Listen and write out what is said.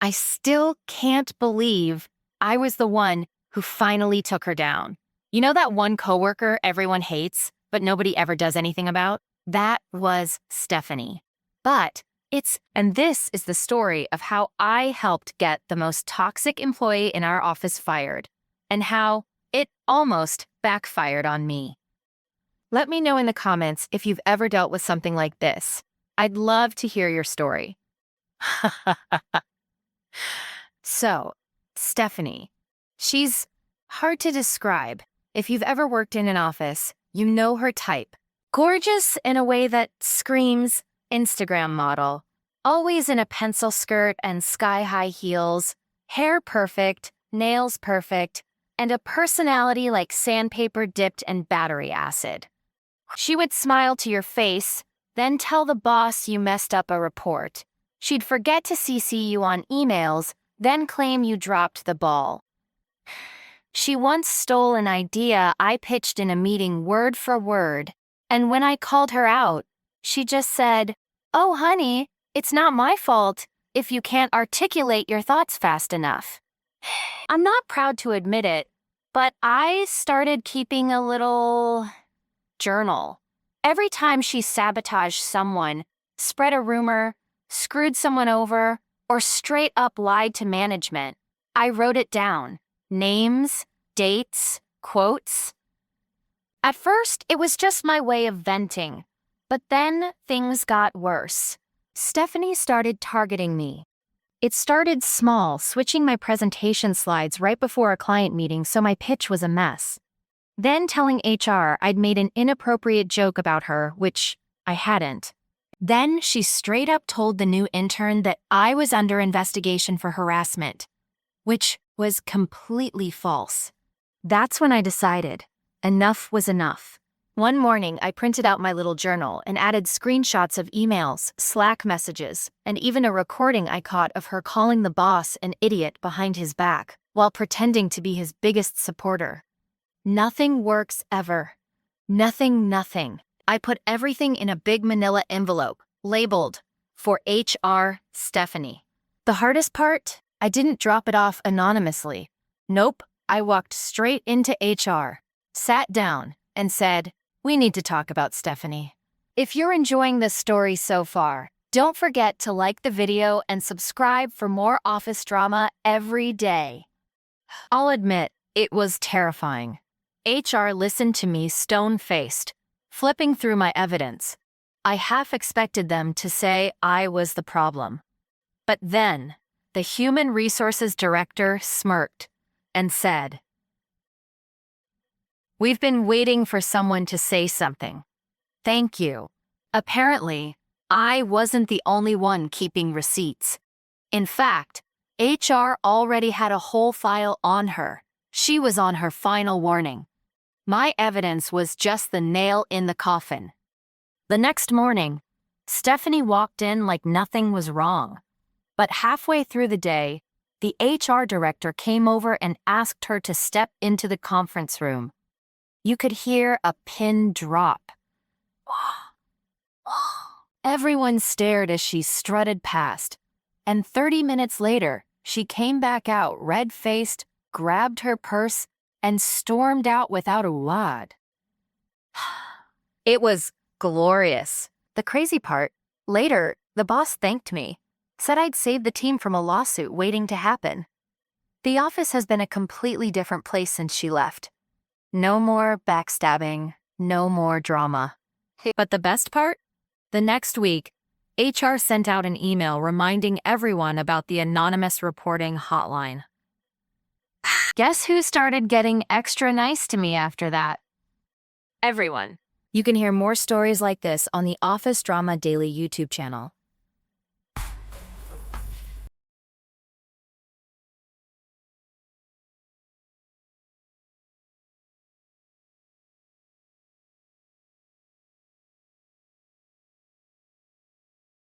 I still can't believe I was the one who finally took her down. You know that one coworker everyone hates, but nobody ever does anything about? That was Stephanie. And this is the story of how I helped get the most toxic employee in our office fired, and how it almost backfired on me. Let me know in the comments if you've ever dealt with something like this. I'd love to hear your story. So, Stephanie. She's hard to describe. If you've ever worked in an office, you know her type. Gorgeous in a way that screams Instagram model. Always in a pencil skirt and sky-high heels, hair perfect, nails perfect, and a personality like sandpaper dipped in battery acid. She would smile to your face, then tell the boss you messed up a report. She'd forget to CC you on emails, then claim you dropped the ball. She once stole an idea I pitched in a meeting word for word, and when I called her out, she just said, "Oh, honey, it's not my fault if you can't articulate your thoughts fast enough." I'm not proud to admit it, but I started keeping a little journal. Every time she sabotaged someone, spread a rumor, screwed someone over, or straight up lied to management, I wrote it down. Names, dates, quotes. At first, it was just my way of venting, but then things got worse. Stephanie started targeting me. It started small, switching my presentation slides right before a client meeting so my pitch was a mess. Then telling HR I'd made an inappropriate joke about her, which I hadn't. Then she straight up told the new intern that I was under investigation for harassment, which was completely false. That's when I decided enough was enough. One morning, I printed out my little journal and added screenshots of emails, Slack messages, and even a recording I caught of her calling the boss an idiot behind his back while pretending to be his biggest supporter. Nothing works ever. Nothing. I put everything in a big manila envelope, labeled, "For HR, Stephanie." The hardest part? I didn't drop it off anonymously. Nope, I walked straight into HR, sat down, and said, "We need to talk about Stephanie." If you're enjoying this story so far, don't forget to like the video and subscribe for more office drama every day. I'll admit, it was terrifying. HR listened to me stone-faced, flipping through my evidence. I half expected them to say I was the problem. But then, the human resources director smirked and said, "We've been waiting for someone to say something. Thank you." Apparently, I wasn't the only one keeping receipts. In fact, HR already had a whole file on her. She was on her final warning. My evidence was just the nail in the coffin. The next morning, Stephanie walked in like nothing was wrong. But halfway through the day, the HR director came over and asked her to step into the conference room. You could hear a pin drop. Everyone stared as she strutted past, and 30 minutes later, she came back out red-faced, grabbed her purse, and stormed out without a word. It was glorious. The crazy part, later, the boss thanked me, said I'd saved the team from a lawsuit waiting to happen. The office has been a completely different place since she left. No more backstabbing, no more drama. But the best part? The next week, HR sent out an email reminding everyone about the anonymous reporting hotline. Guess who started getting extra nice to me after that? Everyone. You can hear more stories like this on the Office Drama Daily YouTube channel.